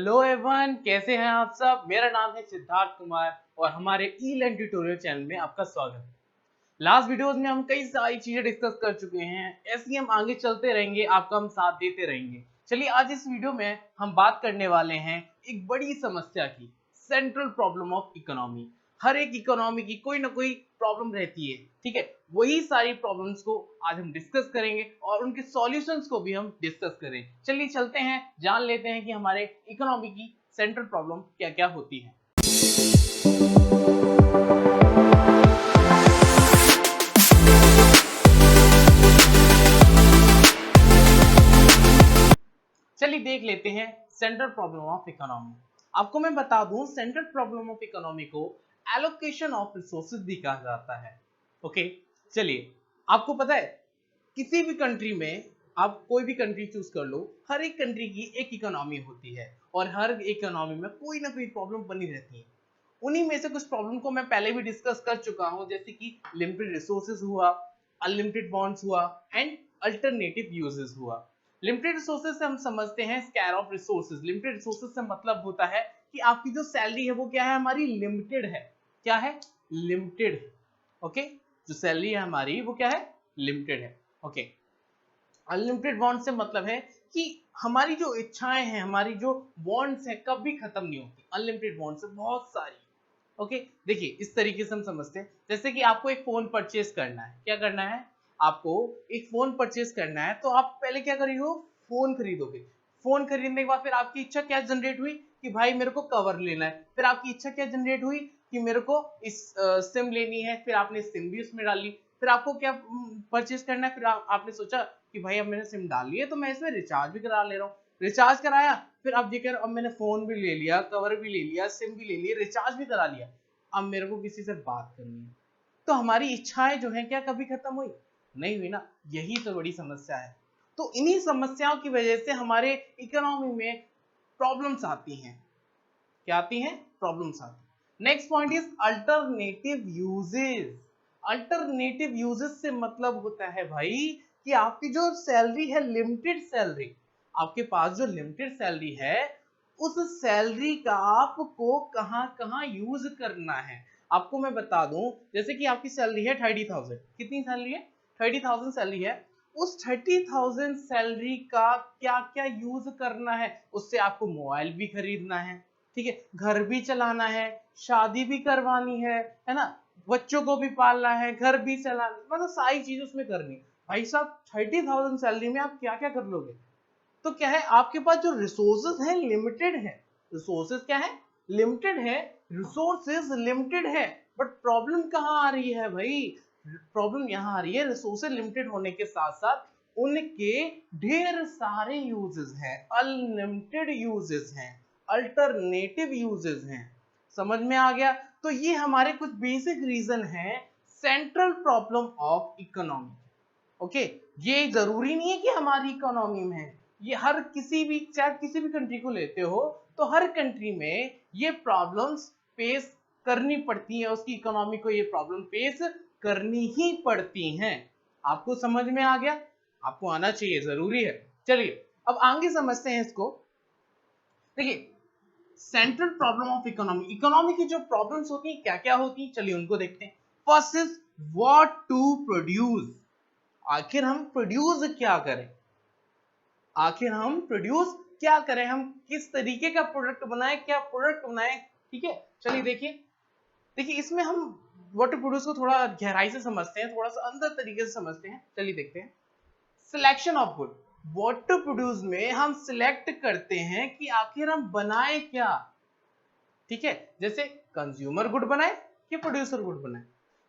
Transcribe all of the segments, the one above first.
Hello everyone, कैसे हैं आप सब। मेरा नाम है सिद्धार्थ कुमार और हमारे ई लर्न ट्यूटोरियल चैनल में आपका स्वागत है। लास्ट वीडियोस में हम कई सारी चीजें डिस्कस कर चुके हैं, ऐसे ही हम आगे चलते रहेंगे, आपका हम साथ देते रहेंगे। चलिए आज इस वीडियो में हम बात करने वाले हैं एक बड़ी समस्या की, सेंट्रल प्रॉब्लम ऑफ इकोनॉमी। हर एक इकोनॉमी की कोई ना कोई प्रॉब्लम रहती है, ठीक है। वही सारी प्रॉब्लम्स को आज हम डिस्कस करेंगे और उनके सॉल्यूशंस को भी हम डिस्कस करें। चलिए चलते हैं, जान लेते हैं कि हमारे इकोनॉमी की सेंट्रल प्रॉब्लम क्या क्या होती है। चलिए देख लेते हैं सेंट्रल प्रॉब्लम ऑफ इकोनॉमी। आपको मैं बता दूं, सेंट्रल प्रॉब्लम ऑफ इकोनॉमी को एलोकेशन ऑफ रिसोर्सेज भी कहा जाता है। ओके, चलिए आपको पता है किसी भी कंट्री में आप कोई भी कंट्री चूज कर लो, हर एक कंट्री की एक इकोनॉमी होती है और हर इकोनॉमी में कोई ना कोई प्रॉब्लम बनी रहती है। उन्हीं में से कुछ प्रॉब्लम को मैं पहले भी डिस्कस कर चुका हूं, जैसे कि लिमिटेड रिसोर्सेज हुआ, अनलिमिटेड बॉन्ड्स हुआ एंड अल्टरनेटिव यूजेस हुआ। लिमिटेड रिसोर्सेज से हम समझते हैं scare of resources. Limited resources से मतलब होता है कि आपकी जो सैलरी है वो क्या है, हमारी लिमिटेड है। क्या है? लिमिटेड है। ओके, जो सैलरी है हमारी वो क्या है, लिमिटेड है। ओके, अनलिमिटेड बॉन्ड से मतलब है कि हमारी जो इच्छाएं हैं, हमारी जो बॉन्ड्स हैं, कभी खत्म नहीं होती। अनलिमिटेड बॉन्ड्स है बहुत सारी। ओके, देखिए इस तरीके से हम समझते हैं, जैसे कि आपको एक फोन परचेज करना है। क्या करना है? आपको एक फोन परचेज करना है, तो आप पहले क्या करिए, फोन खरीदोगे। फोन खरीदने के बाद फिर आपकी इच्छा क्या जनरेट हुई कि भाई मेरे को कवर लेना है। फिर आपकी इच्छा क्या जनरेट हुई कि मेरे को इस सिम लेनी है। फिर आपने सिम भी उसमें डाली। फिर आपको क्या परचेज करना है, फिर आपने सोचा कि भाई अब मैंने सिम डाल ली है तो मैं इसमें रिचार्ज भी करा ले रहा हूँ। रिचार्ज कराया, फिर अब ये कह अब मैंने फोन भी ले लिया, कवर भी ले लिया, सिम भी ले लिया, रिचार्ज भी करा लिया, अब मेरे को किसी से बात करनी है। तो हमारी इच्छाएं जो है क्या कभी खत्म हुई? नहीं हुई ना। यही तो बड़ी समस्या है। तो इन्हीं समस्याओं की वजह से हमारे इकोनॉमी में प्रॉब्लम्स आती हैं। क्या आती हैं? प्रॉब्लम्स आती हैं। Next point is alternative uses. Alternative uses से मतलब होता है भाई कि आपकी जो सैलरी है, लिमिटेड सैलरी, आपके पास जो लिमिटेड सैलरी है, उस सैलरी का आपको कहां कहां यूज करना है। आपको मैं बता दूं, जैसे कि आपकी सैलरी है 30,000। कितनी सैलरी है? 30,000 सैलरी है। उस 30,000 सैलरी का क्या क्या यूज करना है? उससे आपको मोबाइल भी खरीदना है, ठीक है, घर भी चलाना है, शादी भी करवानी है ना, बच्चों को भी पालना है, घर भी चलाना, मतलब सारी चीज उसमें करनी। भाई साहब 30,000 सैलरी में आप क्या क्या कर लोगे? तो क्या है, आपके पास जो रिसोर्सेज है लिमिटेड है। रिसोर्सेज क्या है? लिमिटेड है। रिसोर्सेज लिमिटेड है, बट प्रॉब्लम कहाँ आ रही है भाई? प्रॉब्लम यहाँ आ रही है, रिसोर्सेज लिमिटेड होने के साथ साथ उनके ढेर सारे यूजेस हैं, अनलिमिटेड यूजेस हैं, अल्टरनेटिव यूजेस हैं। समझ में आ गया? तो ये हमारे कुछ बेसिक रीजन हैं central problem of economy. Okay, ये जरूरी नहीं है कि हमारी इकोनॉमी में है, ये हर किसी भी, चाहे किसी भी कंट्री को लेते हो तो हर कंट्री में ये प्रॉब्लम्स फेस करनी पड़ती है, उसकी इकोनॉमी को ये प्रॉब्लम फेस करनी ही पड़ती हैं। आपको समझ में आ गया? आपको आना चाहिए, जरूरी है। चलिए अब आगे समझते हैं इसको। देखिए central problem of economy, economy की जो प्रॉब्लम्स होती हैं क्या क्या होती हैं, चलिए उनको देखते हैं। First is what to produce. आखिर हम प्रोड्यूस क्या करें? आखिर हम प्रोड्यूस क्या करें? हम किस तरीके का प्रोडक्ट बनाएं, क्या प्रोडक्ट बनाएं? ठीक है, चलिए देखिए। देखिए इसमें हम व्हाट टू प्रोड्यूस को थोड़ा गहराई से समझते हैं, थोड़ा सा अंदर तरीके से समझते हैं। चलिए देखते हैं। Selection of good. What to produce में हम सिलेक्ट करते हैं कि आखिर हम बनाए क्या। ठीक है, जैसे कंज्यूमर गुड बनाए कि प्रोड्यूसर गुड बनाए।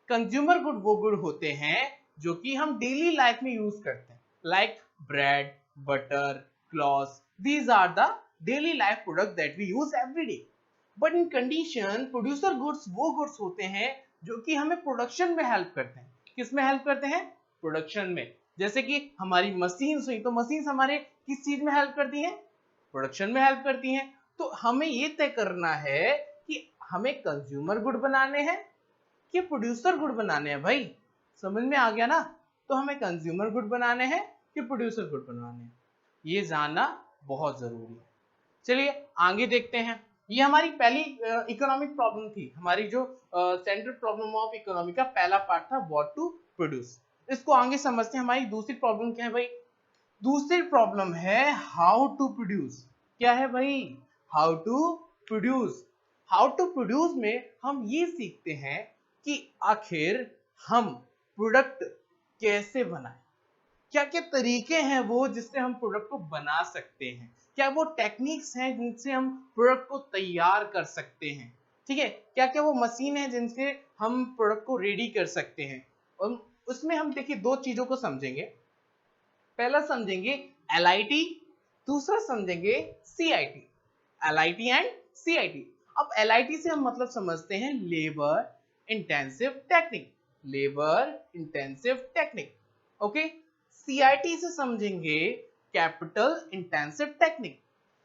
कंज्यूमर गुड वो गुड होते हैं जो कि हम डेली लाइफ में यूज करते हैं, like bread, butter, clothes, these are the daily life product that we use every day. But in condition, producer goods वो गुड्स होते हैं जो कि हमें प्रोडक्शन में हेल्प करते हैं। किस में हेल्प करते हैं? प्रोडक्शन में। जैसे कि हमारी मशीन हुई, तो मशीन हमारे किस चीज में हेल्प करती हैं? प्रोडक्शन में हेल्प करती हैं। तो हमें ये तय करना है कि हमें कंज्यूमर गुड बनाने हैं कि प्रोड्यूसर गुड बनाने हैं। भाई समझ में आ गया ना? तो हमें कंज्यूमर गुड बनाने हैं कि प्रोड्यूसर गुड बनाने हैं, ये जानना बहुत जरूरी है। चलिए आगे देखते हैं। ये हमारी पहली इकोनॉमिक प्रॉब्लम थी, हमारी जो सेंट्रल प्रॉब्लम ऑफ इकोनॉमी का पहला पार्ट था, व्हाट टू प्रोड्यूस। इसको आगे समझते हैं। हमारी दूसरी प्रॉब्लम क्या है भाई? दूसरी प्रॉब्लम है हाउ टू प्रोड्यूस। क्या है भाई? How to produce. How to produce में हम ये सीखते हैं कि आखिर हम प्रोडक्ट कैसे बनाएं, क्या क्या तरीके हैं वो जिससे हम प्रोडक्ट को बना सकते हैं, क्या वो टेक्निक्स हैं जिनसे हम प्रोडक्ट को तैयार कर सकते हैं, ठीक है, क्या क्या वो मशीन है जिनसे हम प्रोडक्ट को रेडी कर सकते हैं। और उसमें हम देखिए दो चीजों को समझेंगे। पहला समझेंगे एलआईटी, दूसरा समझेंगे सीआईटी। LIT and CIT. अब एलआईटी से हम मतलब समझते हैं labour intensive technique, labour intensive technique. Okay. CIT से समझेंगे capital intensive technique,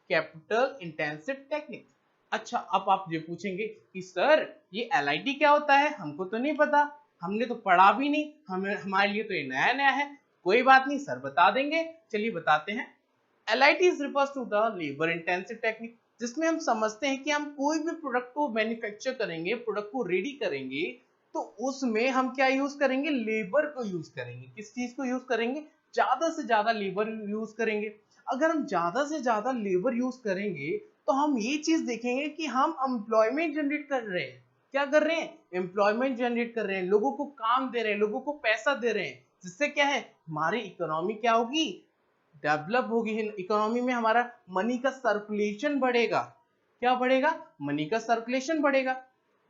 capital intensive technique. अच्छा, अब आप ये पूछेंगे कि सर ये एलआईटी क्या होता है, हमको तो नहीं पता, हमने तो पढ़ा भी नहीं, हमारे लिए तो ये नया नया है। कोई बात नहीं सर, बता देंगे। चलिए बताते हैं। LIT refers to the labour intensive technique, जिसमें हम समझते हैं कि हम कोई भी प्रोडक्ट को मैन्युफैक्चर करेंगे, प्रोडक्ट को रेडी करेंगे, तो उसमें हम क्या यूज करेंगे? लेबर को यूज करेंगे। किस चीज को यूज करेंगे? ज्यादा से ज्यादा लेबर यूज करेंगे। अगर हम ज्यादा से ज्यादा लेबर यूज करेंगे तो हम ये चीज देखेंगे कि हम एम्प्लॉयमेंट जनरेट कर रहे हैं। क्या कर रहे हैं? एम्प्लॉयमेंट जनरेट कर रहे हैं, लोगों को काम दे रहे हैं, लोगों को पैसा दे रहे हैं, जिससे क्या है, हमारी इकोनॉमी क्या होगी? डेवलप होगी। इकोनॉमी में हमारा मनी का सर्कुलेशन बढ़ेगा। क्या बढ़ेगा? मनी का सर्कुलेशन बढ़ेगा।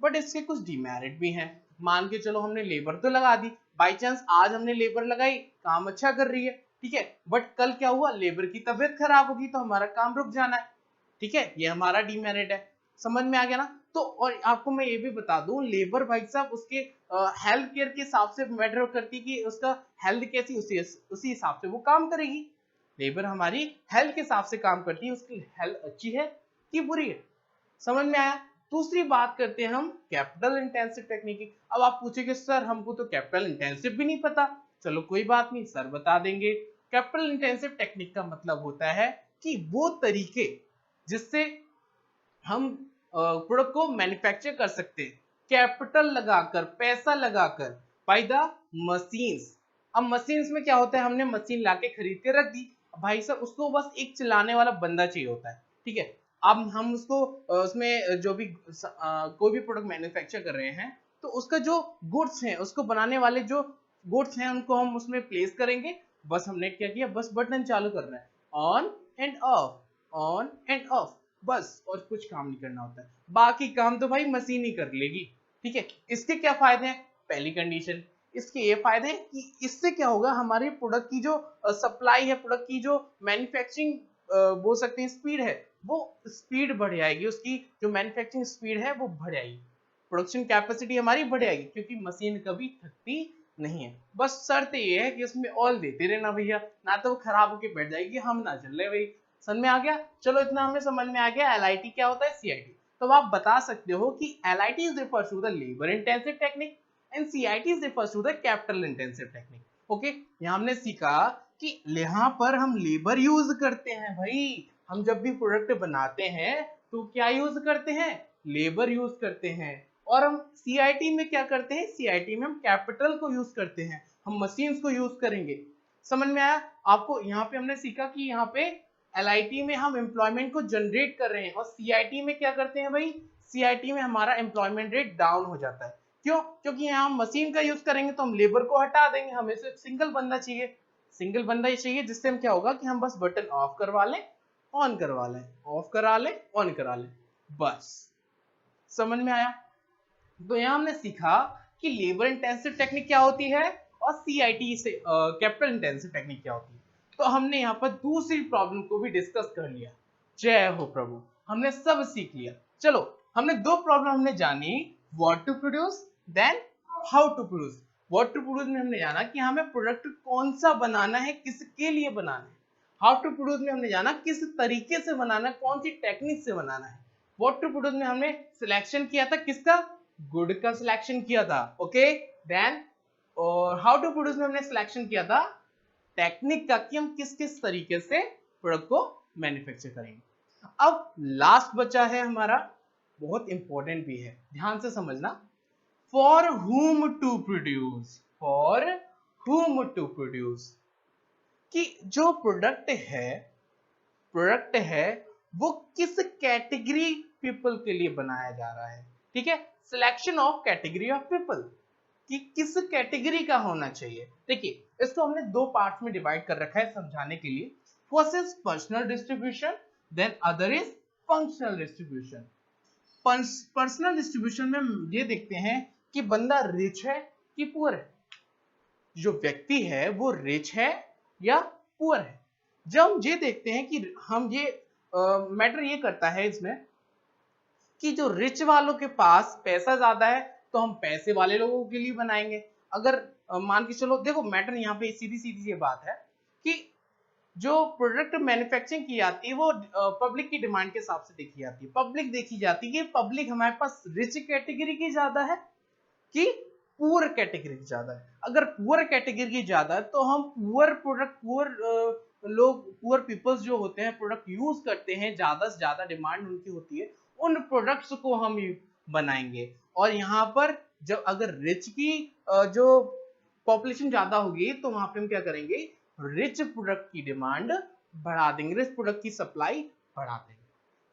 बट इसके कुछ डिमेरिट भी हैं। मान के चलो हमने लेबर तो लगा दी, बाई चांस आज हमने लेबर लगाई, काम अच्छा कर रही है, ठीक है, बट कल क्या हुआ? लेबर की तबीयत खराब होगी तो हमारा काम रुक जाना है, ठीक है, ये हमारा डिमेरिट है। समझ में आ गया ना? तो और आपको मैं ये भी बता दूं, लेबर भाई साहब उसके हेल्थ केयर के हिसाब से मैटर करती है कि उसका हेल्थ कैसी, उसी हिसाब से वो काम करेगी। लेबर हमारी हेल्थ के हिसाब से काम करती है, उसकी हेल्थ अच्छी है कि बुरी है। समझ में आया? दूसरी बात करते हैं हम कैपिटल इंटेंसिव टेक्निक की। अब आप पूछेंगे सर हमको तो कैपिटल इंटेंसिव भी नहीं पता। चलो कोई बात नहीं, सर बता देंगे। कैपिटल इंटेंसिव टेक्निक का मतलब होता है कि वो तरीके जिससे हम प्रोडक्ट को मैन्युफैक्चर कर सकते हैं कैपिटल लगाकर, पैसा लगाकर, बाय द मशीन्स। अब मशीन्स में क्या होता है? हमने मशीन लाके खरीद के रख दी, भाई साहब उसको बस एक चलाने वाला बंदा चाहिए होता है, ठीक है। अब हम उसको उसमें जो भी कोई भी प्रोडक्ट मैन्युफैक्चर कर रहे हैं तो उसका जो गुड्स हैं, उसको बनाने वाले जो गुड्स हैं उनको हम उसमें प्लेस करेंगे। बस हमने क्या किया? बस बटन चालू करना है, on end of, on end of, बस, और कुछ काम नहीं करना होता है। बाकी काम तो भाई मशीन ही कर लेगी, ठीक है। इसके क्या फायदे हैं? पहली कंडीशन, इसके ये फायदे हैं कि इससे क्या होगा, हमारे प्रोडक्ट की जो सप्लाई है, प्रोडक्ट की जो मैन्युफैक्चरिंग बोल सकते हैं स्पीड है, वो स्पीड बढ़ जाएगी, उसकी जो मैन्युफैक्चरिंग स्पीड है वो बढ़ जाएगी, प्रोडक्शन कैपेसिटी हमारी बढ़ जाएगी, क्योंकि मशीन कभी थकती नहीं है। बस शर्त ये है कि उसमें ऑयल देते रहना भैया, ना तो वो खराब होके बैठ जाएगी, हम ना चल रहे भाई। समझ में आ गया? चलो इतना हमें समझ में आ गया एलआईटी क्या होता है, सीआईटी। तो आप बता सकते हो कि LIT is refers to the labour intensive technique and CIT is refers to the capital intensive technique. Okay, यहाँ हमने सीखा कि यहाँ पर हम लेबर यूज करते हैं भाई। हम जब भी प्रोडक्ट बनाते हैं तो क्या यूज करते हैं? लेबर यूज करते हैं। और हम सीआईटी में क्या करते हैं? सीआईटी में हम कैपिटल को यूज करते हैं, हम मशीन्स को यूज करेंगे। समझ में आया आपको? यहाँ पे हमने सीखा कि यहाँ पे एलआईटी में हम एम्प्लॉयमेंट को जनरेट कर रहे हैं, और सीआईटी में क्या करते हैं भाई? सीआईटी में हमारा एम्प्लॉयमेंट रेट डाउन हो जाता है। क्यों? क्योंकि यहाँ हम मशीन का यूज करेंगे तो हम लेबर को हटा देंगे, हमें सिर्फ सिंगल बंदा चाहिए, सिंगल बंदा ही चाहिए, जिससे हम क्या होगा कि हम बस बटन ऑफ करवा लें, ऑन करवा लें, ऑफ करा लें, ऑन करा लें, बस। समझ में आया? तो यहाँ हमने सीखा कि लेबर इंटेंसिव टेक्निक क्या होती है और सीआईटी से कैपिटल इंटेंसिव टेक्निक क्या होती है। तो हमने यहाँ पर दूसरी प्रॉब्लम को भी डिस्कस कर लिया। जय हो प्रभु, हमने सब सीख लिया। चलो, हमने दो प्रॉब्लम हमने जानी, what to produce, then how to produce. What to produce में हमने जाना कि हमें प्रोडक्ट कौन सा बनाना है, किसके लिए बनाना है। हाउ टू प्रोड्यूस में हमने जाना किस तरीके से बनाना है, कौन सी टेक्निक से बनाना है। व्हाट टू प्रोड्यूस में हमने सिलेक्शन किया था किसका? गुड का सिलेक्शन किया था। ओके, देन और हाउ टू प्रोड्यूस में हमने सिलेक्शन किया था टेक्निक का, कि हम किस किस तरीके से प्रोडक्ट को मैन्युफैक्चर करेंगे। अब लास्ट बचा है हमारा, बहुत इंपॉर्टेंट भी है, ध्यान से समझना, for whom to produce, for whom to produce, कि जो प्रोडक्ट है वो किस कैटेगरी पीपल के लिए बनाया जा रहा है, ठीक है, selection of category of people, कि किस कैटेगरी का होना चाहिए। देखिए इसको हमने दो पार्ट्स में डिवाइड कर रखा है समझाने के लिए, first is personal distribution, then other is functional distribution. Personal distribution में हम ये देखते हैं कि बंदा रिच है कि पुअर है, जो व्यक्ति है वो रिच है या पुअर है। जब हम ये देखते हैं कि हम ये मैटर ये करता है इसमें कि जो रिच वालों के पास पैसा ज्यादा है तो हम पैसे वाले लोगों के लिए बनाएंगे। अगर मान के चलो, देखो मैटर यहाँ पे सीधी सीधी ये बात है कि जो प्रोडक्ट मैन्युफैक्चरिंग की जाती है वो पब्लिक की डिमांड के हिसाब से देखी जाती है। पब्लिक देखी जाती है कि पब्लिक हमारे पास रिच कैटेगरी की ज्यादा है कि पुअर कैटेगरी की ज्यादा है। अगर पुअर कैटेगरी की ज्यादा है तो हम पुअर प्रोडक्ट, पुअर पीपल्स जो होते हैं प्रोडक्ट यूज करते हैं, ज्यादा से ज्यादा डिमांड उनकी होती है, उन प्रोडक्ट्स को हम बनाएंगे। और यहाँ पर जब अगर रिच की जो पॉपुलेशन ज्यादा होगी तो वहां पे हम क्या करेंगे, रिच प्रोडक्ट की डिमांड बढ़ा देंगे, रिच प्रोडक्ट की सप्लाई बढ़ा देंगे।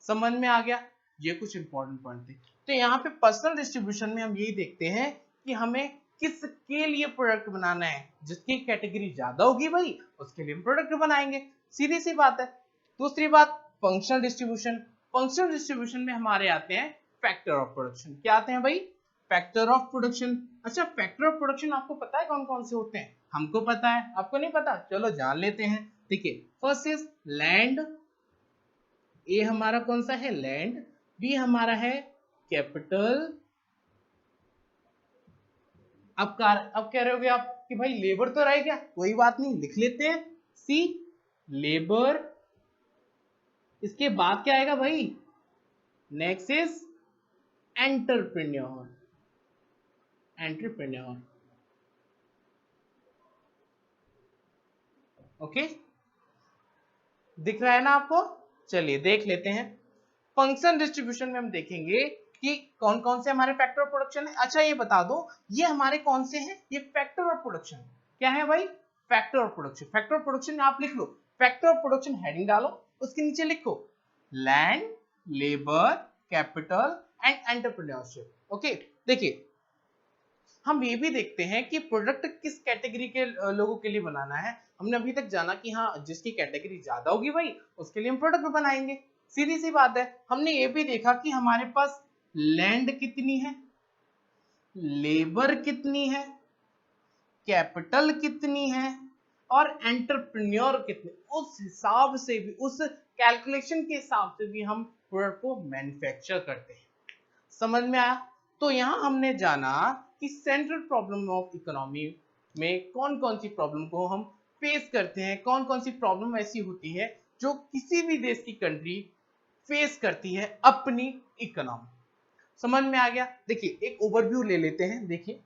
समझ में आ गया? ये कुछ इंपॉर्टेंट पॉइंट थे। तो यहाँ पे पर्सनल डिस्ट्रीब्यूशन में हम यही देखते हैं कि हमें किसके लिए प्रोडक्ट बनाना है, जिसकी कैटेगरी ज्यादा होगी भाई उसके लिए हम प्रोडक्ट बनाएंगे, सीधी सी बात है। दूसरी बात फंक्शनल डिस्ट्रीब्यूशन। फंक्शनल डिस्ट्रीब्यूशन में हमारे आते हैं फैक्टर ऑफ प्रोडक्शन। क्या आते हैं भाई? Factor of production. अच्छा, फैक्टर ऑफ प्रोडक्शन आपको पता है कौन कौन से होते हैं? हमको पता है, आपको नहीं पता? चलो जान लेते हैं। देखिए फर्स्ट इज लैंड, ए हमारा कौन सा है? लैंड। बी हमारा है कैपिटल। अब कह रहे होगे आप कि भाई लेबर तो रह गया, कोई बात नहीं लिख लेते हैं, सी लेबर। इसके बाद क्या आएगा भाई? Next is entrepreneur, entrepreneur. Okay, दिख रहा है ना आपको? चलिए देख लेते हैं। फंक्शन डिस्ट्रीब्यूशन में हम देखेंगे कि कौन कौन से हमारे फैक्टर ऑफ प्रोडक्शन है। अच्छा ये बता दो, ये हमारे कौन से हैं? ये फैक्टर ऑफ प्रोडक्शन। क्या है भाई? Factor of production. Factor of production में आप लिख लो, फैक्टर ऑफ प्रोडक्शन हेडिंग डालो, उसके नीचे लिखो land, labour, capital and entrepreneurship. Okay, देखिए हम ये भी देखते हैं कि प्रोडक्ट किस कैटेगरी के लोगों के लिए बनाना है। हमने अभी तक जाना कि हाँ जिसकी कैटेगरी ज्यादा होगी भाई उसके लिए हम प्रोडक्ट बनाएंगे, सीधी सी बात है। हमने ये भी देखा कि हमारे पास लैंड कितनी है, लेबर कितनी है, कैपिटल कितनी है और एंटरप्रेन्योर कितने, उस हिसाब से भी, उस कैलकुलेशन के हिसाब से भी हम प्रोडक्ट को मैन्युफैक्चर करते हैं। समझ में आया? तो यहां हमने जाना कि सेंट्रल प्रॉब्लम ऑफ इकोनॉमी में कौन कौन सी प्रॉब्लम को हम फेस करते हैं, कौन कौन सी प्रॉब्लम ऐसी होती है जो किसी भी देश की कंट्री फेस करती है अपनी इकोनॉमी। समझ में आ गया? देखिए एक ओवरव्यू ले लेते हैं। देखिए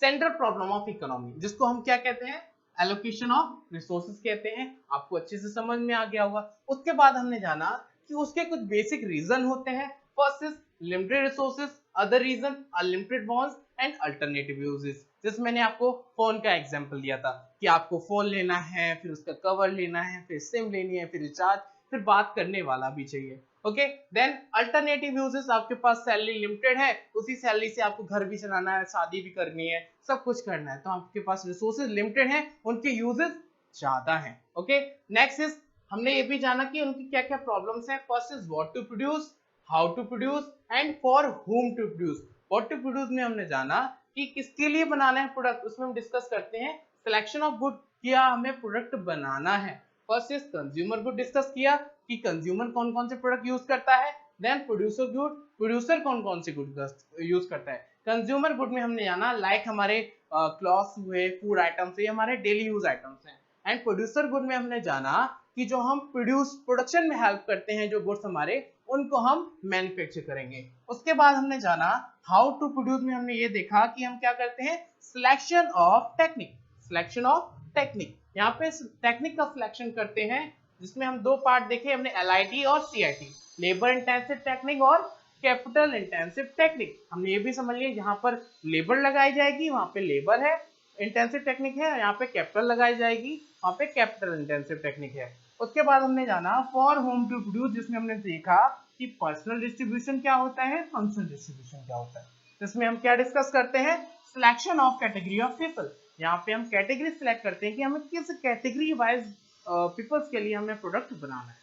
सेंट्रल प्रॉब्लम ऑफ इकोनॉमी, जिसको हम क्या कहते हैं? एलोकेशन ऑफ रिसोर्सेज कहते हैं। आपको अच्छे से समझ में आ गया होगा। उसके बाद हमने जाना कि उसके कुछ बेसिक रीजन होते हैं। First is limited resources, other reason unlimited wants and alternative uses. जैसे मैंने आपको फोन का एग्जांपल दिया था कि आपको फोन लेना है, फिर उसका कवर लेना है, फिर सिम लेनी है, फिर रिचार्ज, फिर बात करने वाला भी चाहिए। ओके, देन अल्टरनेटिव यूजेस, आपके पास सैलरी लिमिटेड है, उसी सैलरी से आपको घर भी चलाना है, शादी भी करनी है, सब कुछ करना है, तो आपके पास रिसोर्सेज लिमिटेड हैं, उनके यूजेस ज्यादा हैं। ओके, नेक्स्ट इज हमने ये भी जाना कि उनकी क्या क्या प्रॉब्लम्स हैं। First is what to produce, how to produce and for whom to produce. What to produce में हमने जाना कि किसके लिए बनाना है प्रोडक्ट, उसमें हम डिस्कस करते हैं सिलेक्शन ऑफ गुड, क्या हमें प्रोडक्ट बनाना है। First is consumer good discuss किया कि कंज्यूमर कौन कौन से प्रोडक्ट यूज करता है। देन प्रोड्यूसर गुड, प्रोड्यूसर कौन कौन से गुड यूज करता है। कंज्यूमर गुड में हमने जाना लाइक हमारे क्लॉथ्स हुए, फूड आइटम्स, ये हमारे डेली यूज आइटम्स हैं। एंड प्रोड्यूसर गुड में हमने जाना कि जो हम प्रोडक्शन में हेल्प करते हैं, जो गुड्स हमारे, उनको हम मैन्युफैक्चर करेंगे। उसके बाद हमने जाना हाउ टू प्रोड्यूस में हमने ये देखा कि हम क्या करते हैं, selection of technique, selection of technique. यहाँ पे टेक्निक का सिलेक्शन करते हैं जिसमें हम दो पार्ट देखे हमने, LIT और CIT, लेबर इंटेंसिव टेक्निक और कैपिटल इंटेंसिव टेक्निक। हमने ये भी समझ लिया जहाँ पर लेबर लगाई जाएगी वहाँ पे लेबर है, इंटेंसिव टेक्निक है, यहाँ पे कैपिटल लगाई जाएगी वहाँ पे कैपिटल इंटेंसिव टेक्निक है। उसके बाद हमने जाना फॉर होम टू प्रोड्यूस, जिसमें हमने देखा कि पर्सनल डिस्ट्रीब्यूशन क्या होता है, फंक्शनल डिस्ट्रीब्यूशन क्या होता है। जिसमें हम क्या डिस्कस करते हैं, selection of category of people. यहाँ पे हम कैटेगरी सिलेक्ट करते हैं कि हमें किस कैटेगरी वाइज पीपल्स के लिए हमें प्रोडक्ट बनाना है।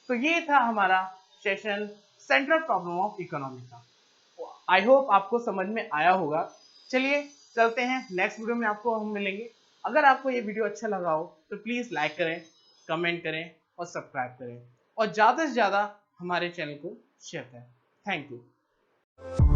तो ये था हमारा session central problem of economy का। आई होप आपको समझ में आया होगा। चलिए चलते हैं, नेक्स्ट वीडियो में आपको हम मिलेंगे। अगर आपको ये वीडियो अच्छा लगा हो तो प्लीज़ लाइक करें, कमेंट करें और सब्सक्राइब करें, और ज़्यादा से ज़्यादा हमारे चैनल को शेयर करें। Thank you.